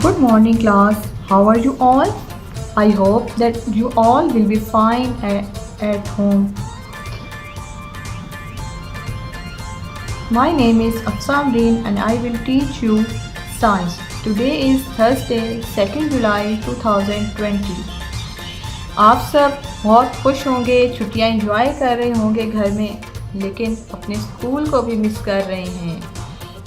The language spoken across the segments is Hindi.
Good morning, class. How are you all? I hope that you all will be fine at home. My name is Afsamreen and I will teach you science. Today is Thursday, 2nd July 2020. आप सब बहुत खुश होंगे, छुट्टियां एंजॉय कर रहे होंगे घर में, लेकिन अपने स्कूल को भी मिस कर रहे हैं,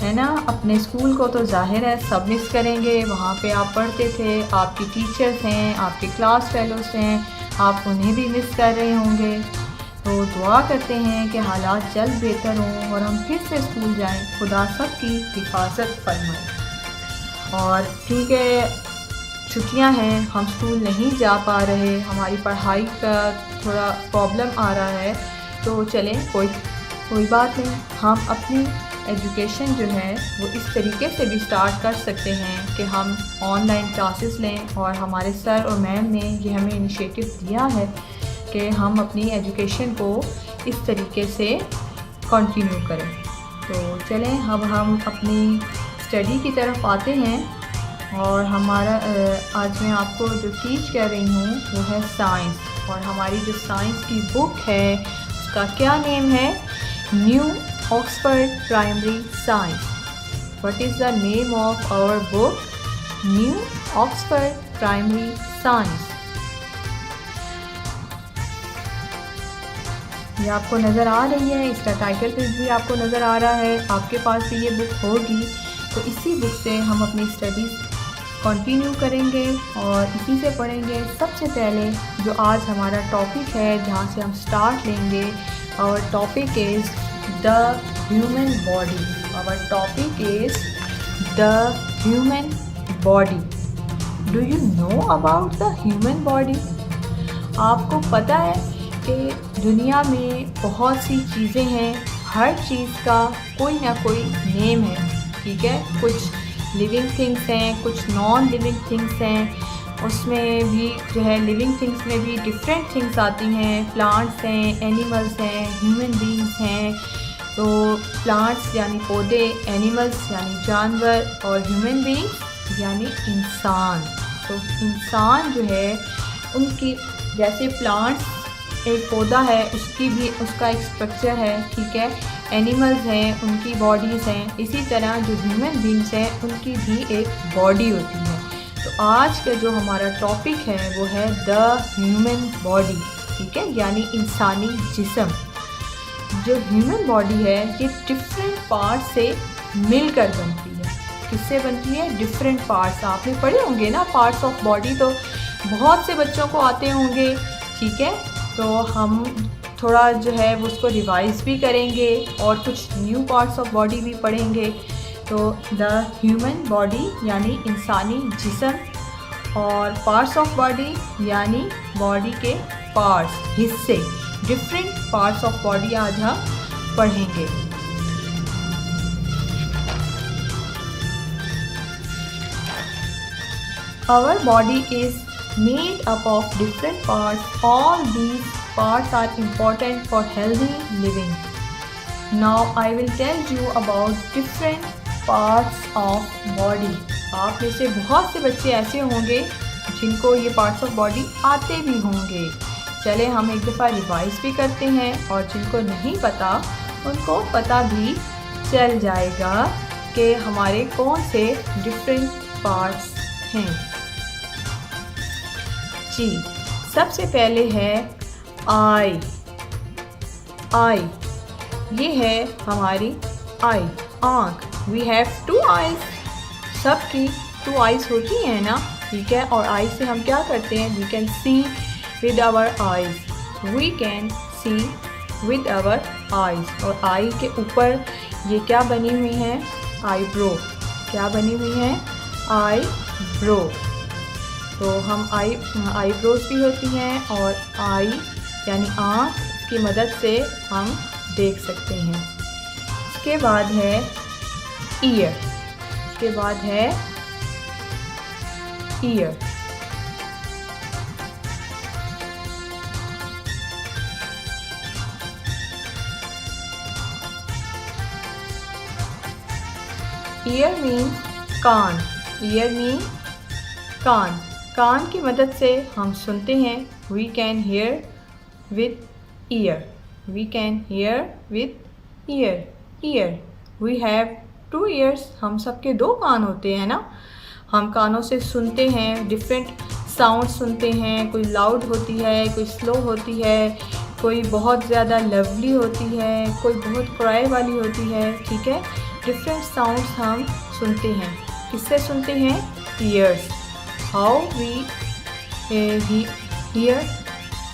है ना। अपने स्कूल को तो जाहिर है सब मिस करेंगे। वहाँ पे आप पढ़ते थे, आपकी टीचर्स हैं, आपके क्लास फेलोज हैं, आप उन्हें भी मिस कर रहे होंगे। तो दुआ करते हैं कि हालात जल्द बेहतर हों और हम फिर से स्कूल जाएं। खुदा सब की हिफाजत फरमाए। और क्योंकि छुट्टियां हैं, हम स्कूल नहीं जा पा रहे, हमारी पढ़ाई का थोड़ा प्रॉब्लम आ रहा है, तो चलें कोई बात नहीं, हम अपनी एजुकेशन जो है वो इस तरीके से भी स्टार्ट कर सकते हैं कि हम ऑनलाइन क्लासेस लें। और हमारे सर और मैम ने ये हमें इनिशिएटिव दिया है कि हम अपनी एजुकेशन को इस तरीके से कंटिन्यू करें। तो चलें अब हम अपनी स्टडी की तरफ आते हैं। और हमारा आज मैं आपको जो टीच कर रही हूँ वो है साइंस। और हमारी जो साइंस की बुक है उसका क्या नेम है? New Oxford Primary Science. What is the name of our book? New Oxford Primary Science. ये आपको नज़र आ रही है, इसका टाइटल पेज भी आपको नज़र आ रहा है, आपके पास भी ये बुक होगी। तो इसी बुक से हम अपनी स्टडीज़ कंटिन्यू करेंगे और इसी से पढ़ेंगे। सबसे पहले जो आज हमारा टॉपिक है, जहाँ से हम स्टार्ट लेंगे, और topic is the human body. Our topic is the human body. Do you know about the human body? आपको पता है कि दुनिया में बहुत सी चीज़ें हैं, हर चीज़ का कोई ना कोई नेम है, ठीक है। कुछ लिविंग थिंग्स हैं, कुछ नॉन लिविंग थिंग्स हैं। उसमें भी जो है लिविंग थिंग्स में भी डिफरेंट थिंग्स आती हैं। प्लांट्स हैं, एनिमल्स हैं, ह्यूमन बीइंग्स हैं। तो प्लांट्स यानी पौधे, एनिमल्स यानी जानवर, और ह्यूमन बीइंग्स यानी इंसान। तो इंसान जो है उनकी, जैसे प्लांट्स एक पौधा है, उसका एक स्ट्रक्चर है, ठीक है। एनिमल्स हैं, उनकी बॉडीज़ हैं। इसी तरह जो ह्यूमन बीइंग्स हैं उनकी भी एक बॉडी होती है। तो आज का जो हमारा टॉपिक है वो है द ह्यूमन बॉडी, ठीक है, यानी इंसानी जिस्म। जो ह्यूमन बॉडी है ये डिफरेंट पार्ट्स से मिलकर बनती है। किससे बनती है? Different parts. आपने पढ़े होंगे ना पार्ट्स ऑफ बॉडी, तो बहुत से बच्चों को आते होंगे, ठीक है। तो हम थोड़ा जो है वो उसको रिवाइज भी करेंगे और कुछ न्यू पार्ट्स ऑफ बॉडी भी पढ़ेंगे। तो द ह्यूमन बॉडी यानी इंसानी जिस्म, और पार्ट्स ऑफ बॉडी यानी बॉडी के पार्ट्स, हिस्से, डिफरेंट पार्ट्स ऑफ बॉडी आज हम पढ़ेंगे। Our body is made up of different parts. All these parts are important for healthy living. Now I will tell you about different parts of body. आप में से बहुत से बच्चे ऐसे होंगे जिनको ये पार्ट्स ऑफ बॉडी आते भी होंगे। चले हम एक दफ़ा रिवाइज भी करते हैं, और जिनको नहीं पता उनको पता भी चल जाएगा कि हमारे कौन से डिफरेंट पार्ट्स हैं। जी, सबसे पहले है आई। ये है हमारी आई, आँख। We have two eyes. सबकी टू आइज़ होती हैं ना, ठीक है। और आई से हम क्या करते हैं? We can see with our eyes. We can see with our eyes. और आई के ऊपर ये क्या बनी हुई हैं? आईब्रो। क्या बनी हुई हैं? आईब्रो। तो हम आईब्रोज भी होती हैं, और आई यानी आँख की मदद से हम देख सकते हैं। इसके बाद है ईयर। इसके बाद है ईयर। ईयर मीन कान। ईयर मीन कान, कान की मदद से हम सुनते हैं। We can hear with ear, we can hear with ear, ear. We have 2 ears, हम सबके 2 कान होते हैं ना। हम कानों से सुनते हैं, डिफरेंट साउंड सुनते हैं, कोई लाउड होती है, कोई स्लो होती है, कोई बहुत ज़्यादा लवली होती है, कोई बहुत क्राई वाली होती है, ठीक है। डिफरेंट साउंड्स हम सुनते हैं, किससे सुनते हैं? Ears. How we hear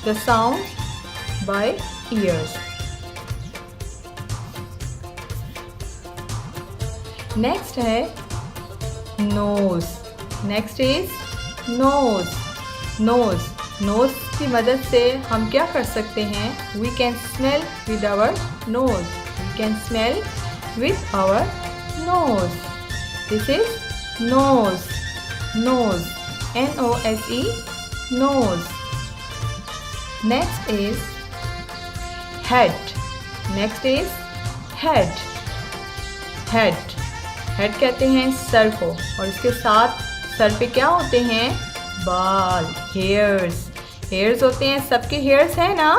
the sound by ears. Next है nose. Next is nose. Nose. Nose की मदद से हम क्या कर सकते हैं? We can smell with our nose. We can smell with our nose. This is nose. Nose. N-O-S-E. Nose. Next is head. Next is head. Head. Head कहते हैं सर को, और इसके साथ सर पे क्या होते हैं? बाल, हेयर्स। हेयर्स होते हैं, सबके हेयर्स हैं ना।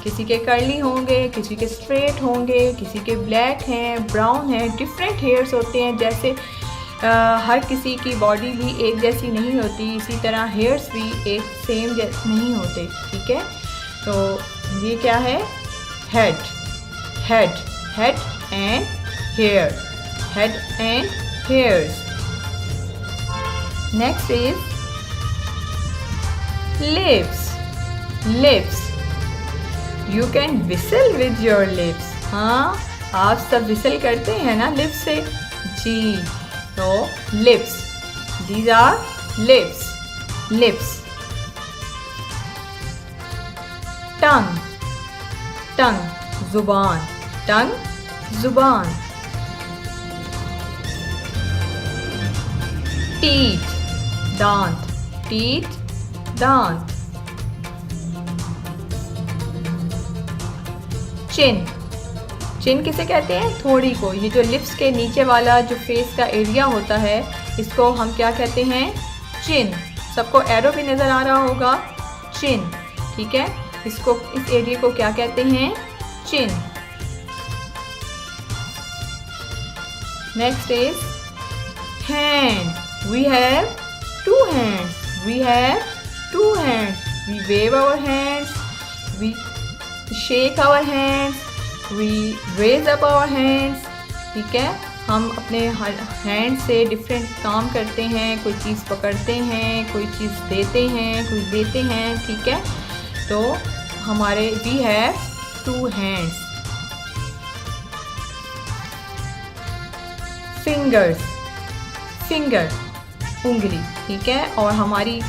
किसी के कर्ली होंगे, किसी के स्ट्रेट होंगे, किसी के ब्लैक हैं, ब्राउन हैं, डिफरेंट हेयर्स होते हैं। जैसे हर किसी की बॉडी भी एक जैसी नहीं होती, इसी तरह हेयर्स भी एक सेम नहीं होते, ठीक है। तो ये क्या है? Head, head, head and hair, head and hairs. Next is lips. Lips. You can whistle with your lips. हाँ, आप सब whistle करते हैं ना lips से? जी, तो lips. These are lips. Lips. Tongue. Tongue. जुबान. Tongue. जुबान. Teeth, दांत, teeth, दांत। Chin, chin किसे कहते हैं? थोड़ी को। ये जो लिप्स के नीचे वाला जो फेस का एरिया होता है, इसको हम क्या कहते हैं? चिन। सबको एरो भी नज़र आ रहा होगा, चिन, ठीक है। इसको, इस एरिया को क्या कहते हैं? Chin. Next is hand. We have 2 hands. We have 2 hands. We wave our hands. We shake our hands. We raise up our hands. ठीक है, हम अपने हैंड से डिफरेंट काम करते हैं। कोई चीज़ पकड़ते हैं, कोई चीज़ देते हैं, कोई देते हैं, ठीक है। तो हमारे we have 2 hands. Fingers. Finger, उंगली, ठीक है। और हमारी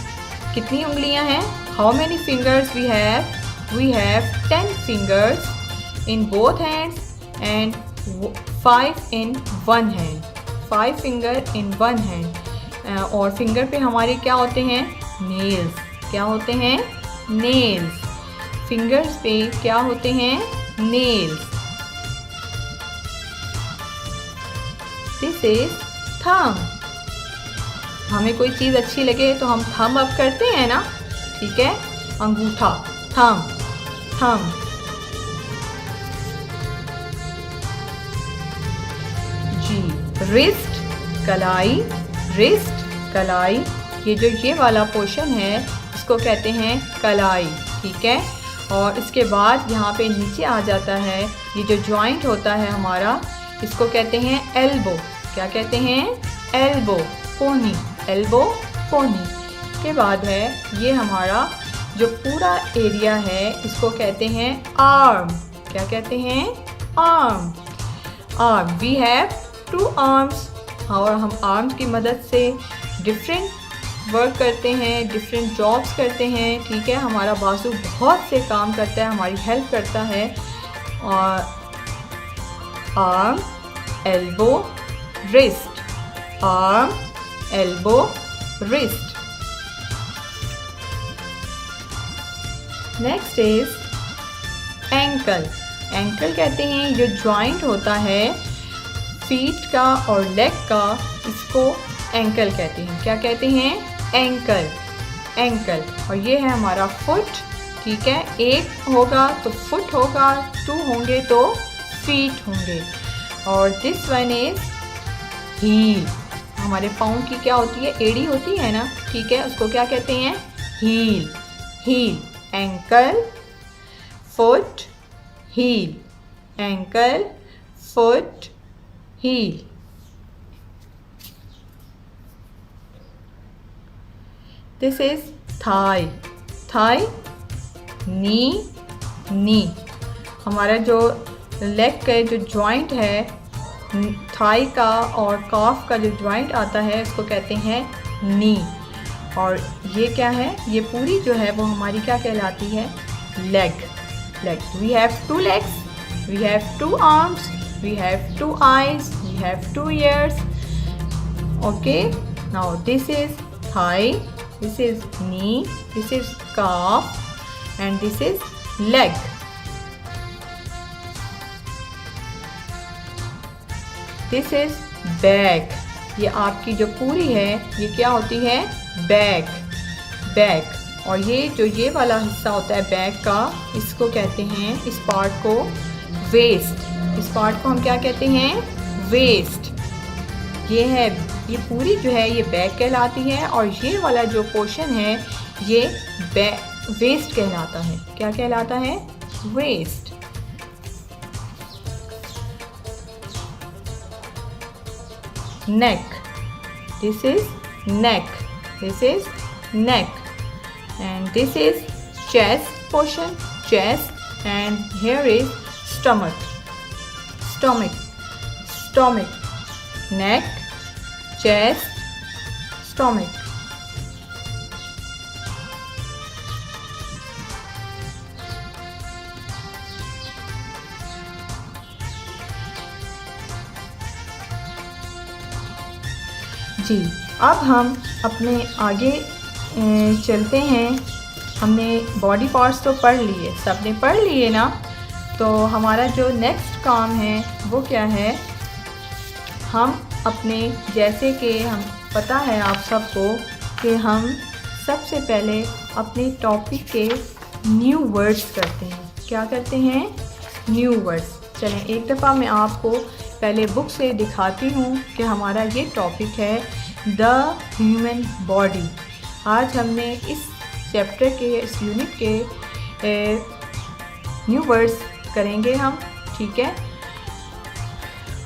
कितनी उंगलियां हैं? How many fingers we have? We have 10 fingers in both hands and 5 in 1 hand. 5 finger in 1 hand. और फिंगर पे हमारे क्या होते हैं? नेल्स. क्या होते हैं? नेल्स. फिंगर्स पे क्या होते हैं? नेल्स. This is thumb. हमें कोई चीज़ अच्छी लगे तो हम थंब अप करते हैं ना, ठीक है। अंगूठा, थंब, थंब. जी, रिस्ट, कलाई, रिस्ट, कलाई. ये वाला पोर्शन है, इसको कहते हैं कलाई, ठीक है। और इसके बाद यहाँ पे नीचे आ जाता है, ये जो जॉइंट होता है हमारा, इसको कहते हैं एल्बो. क्या कहते हैं? एल्बो, कोहनी. एल्बो, कोहनी. के बाद है ये हमारा जो पूरा एरिया है, इसको कहते हैं आर्म. क्या कहते हैं? Arm. Arm. We have 2 arms. और हम आर्म्स की मदद से डिफरेंट वर्क करते हैं, डिफरेंट जॉब्स करते हैं, ठीक है। हमारा बाजू बहुत से काम करता है, हमारी हेल्प करता है. और arm, elbow, wrist. Arm, elbow, wrist. Next is ankle. Ankle कहते हैं जो जॉइंट होता है फीट का और लेग का, इसको एंकल कहते हैं. क्या कहते हैं? Ankle, ankle. और ये है हमारा फुट, ठीक है। एक होगा तो फुट होगा, 2 होंगे तो फीट होंगे। और दिस वन इज हील। हमारे पाँव की क्या होती है, एड़ी होती है ना, ठीक है, उसको क्या कहते हैं, heel. Heel, ankle, foot, heel, ankle, foot, heel. This is thigh, thigh, knee, knee. हमारा जो लेग का जो जॉइंट है थाई का और काफ का जो जॉइंट आता है उसको कहते हैं नी। और ये क्या है, ये पूरी जो है वो हमारी क्या कहलाती है, leg. Leg, we have 2 legs, we have 2 arms, we have 2 eyes, we have 2 ears। Okay, now this is thigh, this is knee, this is calf and this is leg. This is back. ये आपकी जो पूरी है ये क्या होती है, बैक, बैक। और ये जो ये वाला हिस्सा होता है बैक का, इसको कहते हैं, इस पार्ट को वेस्ट। इस पार्ट को हम क्या कहते हैं, वेस्ट। ये है, ये पूरी जो है ये बैक कहलाती है और ये वाला जो पोर्शन है ये वेस्ट कहलाता है। क्या कहलाता है, waste. neck, this is neck, this is neck, and this is chest portion, chest, and here is stomach, stomach, stomach, neck, chest, stomach। जी, अब हम अपने आगे चलते हैं। हमने बॉडी पार्ट्स तो पढ़ लिए, सबने पढ़ लिए ना, तो हमारा जो नेक्स्ट काम है वो क्या है, हम अपने, जैसे कि हम पता है आप सबको कि हम सबसे पहले अपने टॉपिक के न्यू वर्ड्स करते हैं। क्या करते हैं, न्यू वर्ड्स। चलें एक दफ़ा मैं आपको पहले बुक से दिखाती हूँ कि हमारा ये टॉपिक है द ह्यूमन बॉडी। आज हमने इस चैप्टर के, इस यूनिट के न्यू वर्ड्स करेंगे हम, ठीक है।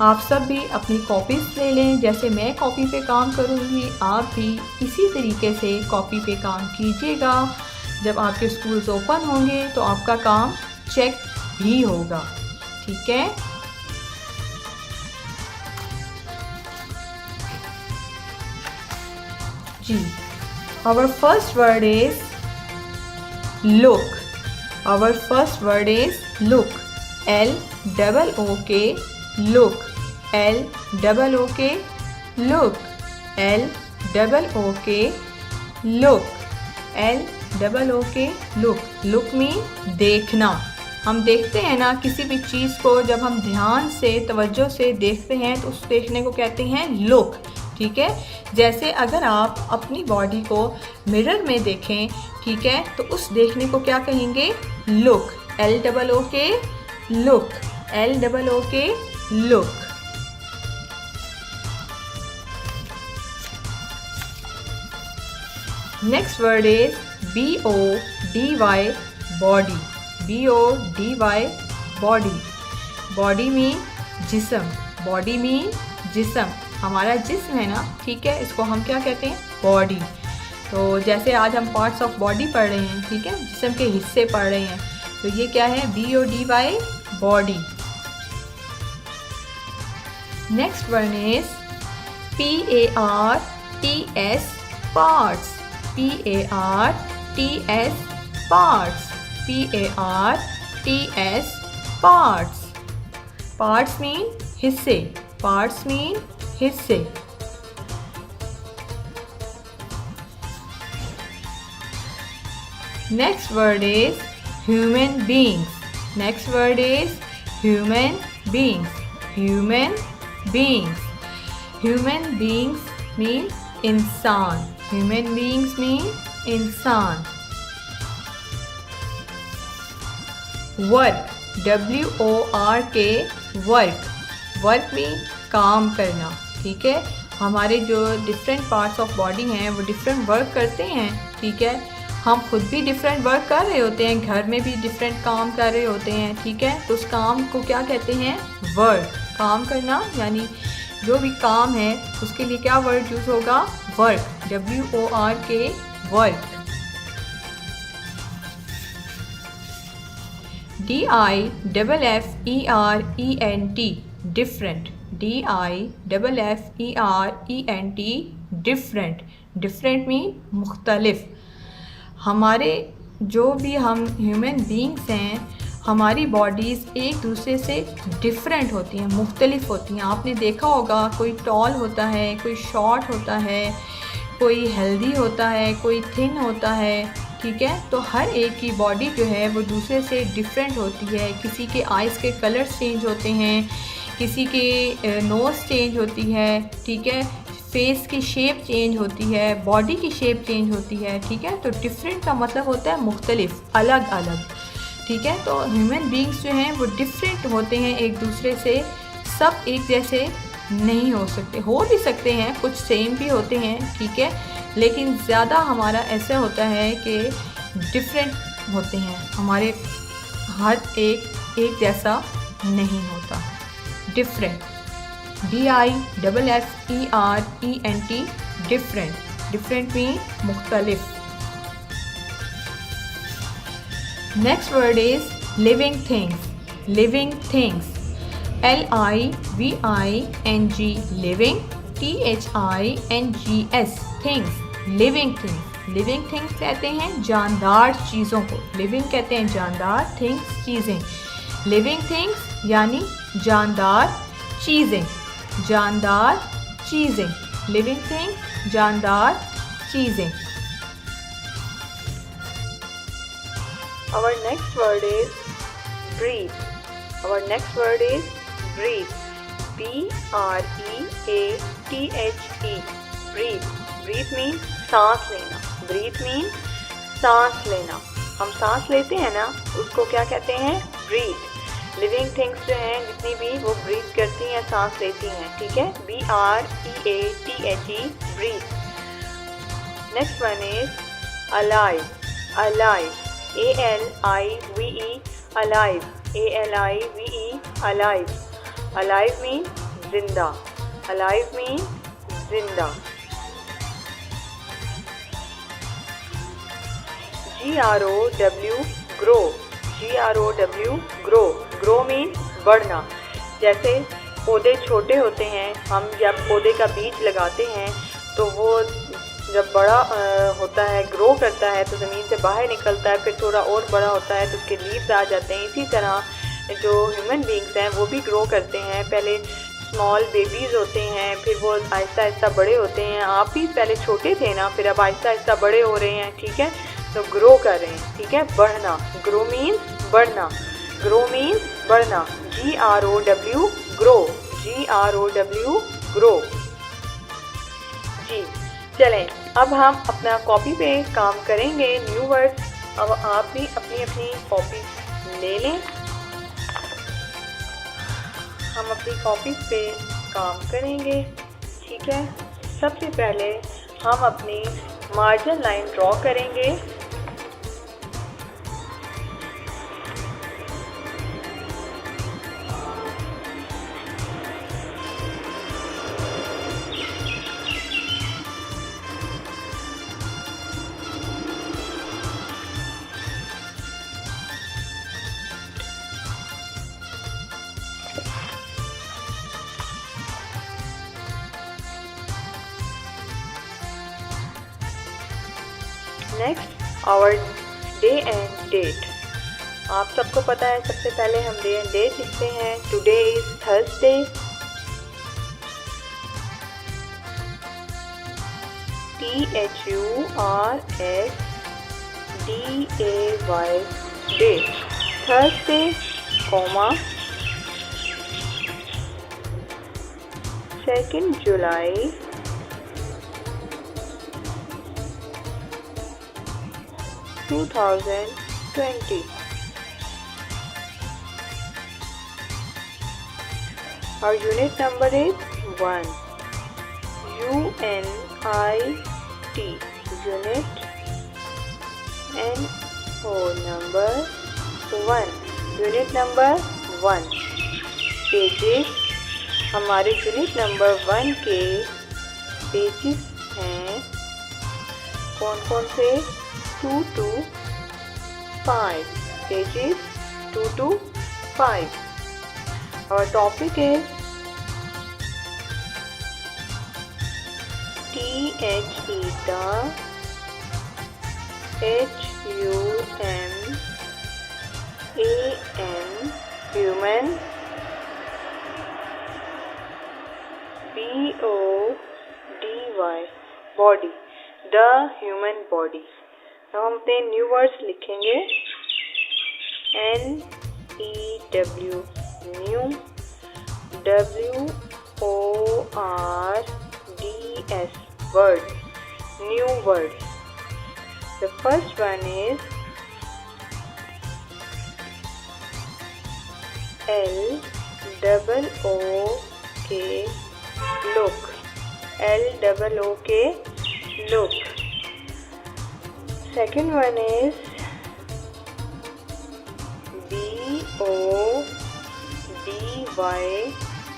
आप सब भी अपनी कॉपीज़ ले लें, जैसे मैं कॉपी पे काम करूँगी आप भी इसी तरीके से कॉपी पे काम कीजिएगा। जब आपके स्कूल्स ओपन होंगे तो आपका काम चेक भी होगा, ठीक है। जी, our first word is look. Our first word is look. L-O-O-K, look. L-O-O-K, look. L-O-O-K, look. L-O-O-K, look. Look mean देखना। हम देखते हैं ना किसी भी चीज़ को, जब हम ध्यान से, तवज्जो से देखते हैं तो उस देखने को कहते हैं लुक, ठीक है। जैसे अगर आप अपनी बॉडी को मिरर में देखें, ठीक है, तो उस देखने को क्या कहेंगे, look. L-O-O-K, look. L-O-O-K, look. Next word is B-O-D-Y, body. B-O-D-Y, body. Body mean जिस्म, बॉडी मीन जिस्म। हमारा जिस्म है ना, ठीक है, इसको हम क्या कहते हैं, बॉडी। तो जैसे आज हम पार्ट्स ऑफ बॉडी पढ़ रहे हैं, ठीक है, जिस्म के हिस्से पढ़ रहे हैं, तो ये क्या है, B-O-D-Y, body. Next one is P-A-R-T-S, parts. P-A-R-T-S, parts. P-A-R-T-S, parts. Parts mean हिस्से, पार्ट्स मीन हिस्से। Next word is human beings. Next word is human beings. Human beings. Human beings mean इंसान, ह्यूमन बीइंग्स मीन इंसान। Work, WORK, work, work mean काम करना, ठीक है। हमारे जो डिफरेंट पार्ट्स ऑफ बॉडी हैं वो डिफरेंट वर्क करते हैं, ठीक है। हम खुद भी डिफरेंट वर्क कर रहे होते हैं, घर में भी डिफरेंट काम कर रहे होते हैं, ठीक है। तो उस काम को क्या कहते हैं? वर्क, काम करना, यानी जो भी काम है उसके लिए क्या वर्ड यूज़ होगा? Work, WORK, work. DIFFERENT, different, DIFFERENT, different, different mean मुख्तलिफ। हमारे जो भी हम ह्यूमन बीइंग्स हैं, हमारी बॉडीज़ एक दूसरे से डिफरेंट होती हैं, मुख्तलिफ होती हैं। आपने देखा होगा कोई टॉल होता है, कोई शॉर्ट होता है, कोई हेल्दी होता है, कोई थिन होता है, ठीक है। तो हर एक की बॉडी जो है वो दूसरे से डिफरेंट होती है। किसी के आइज़ के कलर्स चेंज होते हैं, किसी के नोज़ चेंज होती है, ठीक है। फेस की शेप चेंज होती है, बॉडी की शेप चेंज होती है, ठीक है। तो डिफरेंट का मतलब होता है मुख्तलिफ, अलग अलग, ठीक है। तो ह्यूमन बीइंग्स जो हैं वो डिफरेंट होते हैं एक दूसरे से, सब एक जैसे नहीं हो सकते, हो भी सकते हैं, कुछ सेम भी होते हैं, ठीक है। लेकिन ज़्यादा हमारा ऐसा होता है कि डिफरेंट होते हैं, हमारे हर एक जैसा नहीं होता। Different, DIFFERENT, different, different mean मुख्तलिफ। Next word is living things, living things, LIVING, living, THINGS, things, living things. Living things कहते हैं जानदार चीज़ों को, लिविंग कहते हैं जानदार, थिंग्स चीज़ें, लिविंग थिंग्स यानी जानदार चीज़ें, जानदार चीज़ें, लिविंग थिंग्स, जानदार चीज़ें। Our next word is breathe. Our next word is breathe. BREATHE, breathe. Breathe means सांस लेना, breathe means सांस लेना। हम सांस लेते हैं ना, उसको क्या कहते हैं? breathe. लिविंग थिंग्स जो हैं जितनी भी वो breathe करती हैं, सांस लेती हैं, ठीक है। BREATHE, breathe. Next one is alive. Alive, ALIVE, alive, ALIVE, alive. Alive means जिंदा, alive means जिंदा। GROW, grow, GROW, grow, grow means बढ़ना। जैसे पौधे छोटे होते हैं, हम जब पौधे का बीज लगाते हैं तो वो जब बड़ा होता है, ग्रो करता है, तो ज़मीन से बाहर निकलता है, फिर थोड़ा और बड़ा होता है तो उसके लीव्स आ जाते हैं। इसी तरह जो ह्यूमन बीइंग्स हैं वो भी ग्रो करते हैं। पहले स्मॉल बेबीज़ होते हैं, फिर वो आहिस्ता आहिस्ता बड़े होते हैं। आप भी पहले छोटे थे ना, फिर अब आहिस्ता आहिस्ता बड़े हो रहे हैं, ठीक है। तो ग्रो कर रहे हैं, ठीक है, बढ़ना। ग्रो मीन्स बढ़ना, ग्रो मीन्स बढ़ना, GROW, ग्रो, GROW, ग्रो। जी चलें, अब हम अपना कॉपी पे काम करेंगे, न्यू वर्ड्स। अब आप भी अपनी अपनी कॉपी ले लें। हम अपनी कॉपी पे काम करेंगे, ठीक है। सबसे पहले हम अपनी मार्जिन लाइन ड्रॉ करेंगे। Next our day and date. आप सबको पता है सबसे पहले हम डे एंड डेट लिखते हैं। Today is Thursday, THURSDAY, day, Thursday, comma 2 July 2020. Our unit number is 1. UNIT unit NO number 1. unit number 1. Pages हमारे यूनिट नंबर 1 के पेजेस हैं कौन कौन से 2 to 5 pages 2 to 5. Our topic is THETA HUMAN human BODY body the human body. अब हम अपने न्यू वर्ड्स लिखेंगे NEW new WORDS word new words. The first one is LOOK look LOOK look. Second one is BODY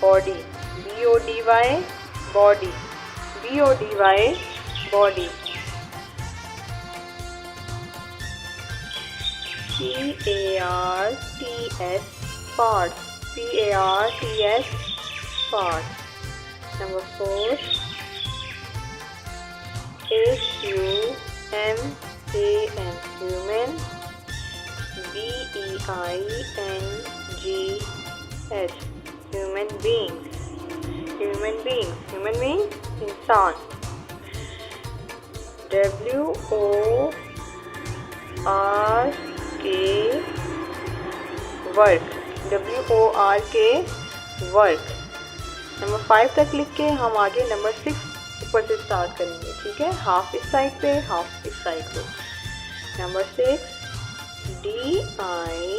body BODY body BODY body. PARTS parts PARTS parts. Number 4 HUMAN human BEINGS human beings human means इंसान. WORK work. नंबर 5 तक लिख के हम आगे नंबर 6 ऊपर से स्टार्ट करेंगे. ठीक है, हाफ इस साइड पे हाफ इस साइड पे. Number 6 DIFFERENT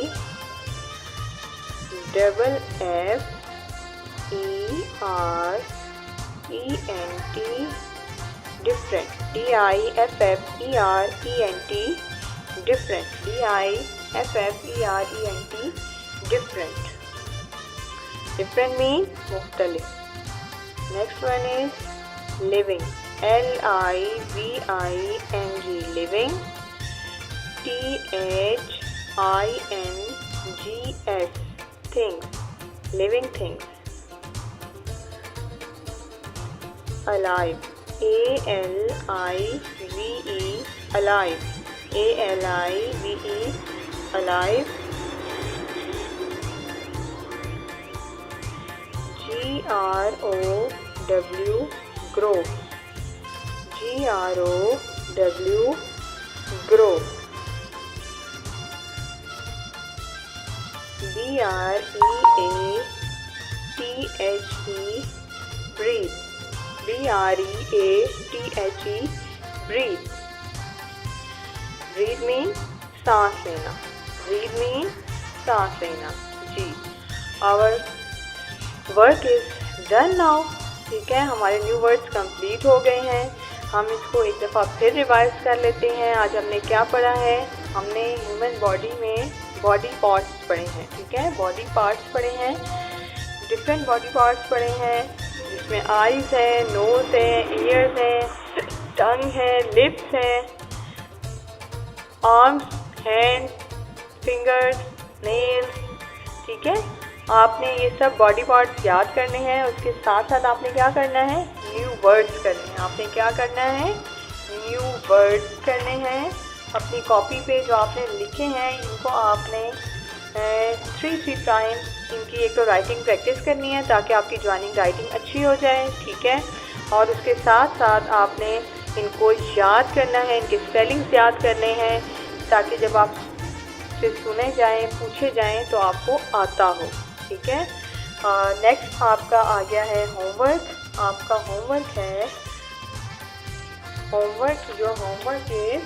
different different. Different means मुख्तलिफ. Next one is living LIVING living THINGS things living things. Alive ALIVE alive ALIVE alive. GROW grow GROW grow. BREATHE breathe. Breathe means सांस लेना. जी, our work is done now. ठीक है, हमारे न्यू वर्ड्स कंप्लीट हो गए हैं. हम इसको एक दफ़ा फिर रिवाइज कर लेते हैं. आज हमने क्या पढ़ा है? हमने ह्यूमन बॉडी में बॉडी पार्ट्स पढ़े हैं. ठीक है, बॉडी पार्ट्स पढ़े हैं, डिफरेंट बॉडी पार्ट्स पढ़े हैं, जिसमें आईज है, नोज है, ईयर्स है, टंग है, लिप्स है, आर्म्स, हैंड, फिंगर्स, नेल्स. ठीक है, आपने ये सब बॉडी पार्ट्स याद करने हैं. उसके साथ साथ आपने क्या करना है? न्यू वर्ड्स करने हैं. आपने क्या करना है? न्यू वर्ड्स करने हैं. अपनी कॉपी पे जो आपने लिखे हैं इनको आपने 3 टाइम इनकी एक तो राइटिंग प्रैक्टिस करनी है ताकि आपकी जॉइनिंग राइटिंग अच्छी हो जाए. ठीक है, और उसके साथ साथ आपने इनको याद करना है, इनके स्पेलिंग्स याद करने हैं ताकि जब आप से सुने जाएं, पूछे जाएं तो आपको आता हो. ठीक है, नेक्स्ट आपका आ गया है होमवर्क. आपका होमवर्क है your homework is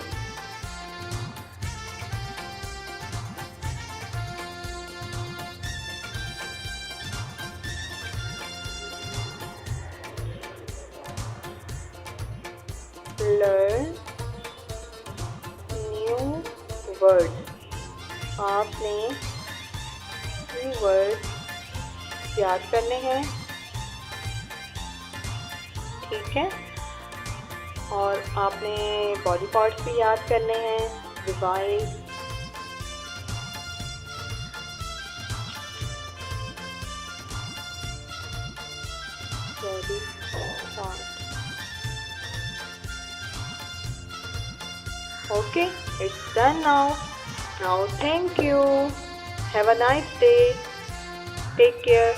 learn new words. आपने new words याद करने हैं, ठीक है। और आपने बॉडी पार्ट्स भी याद करने हैं, revise. Body part. Okay, it's done now. Now thank you. Have a nice day. Take care.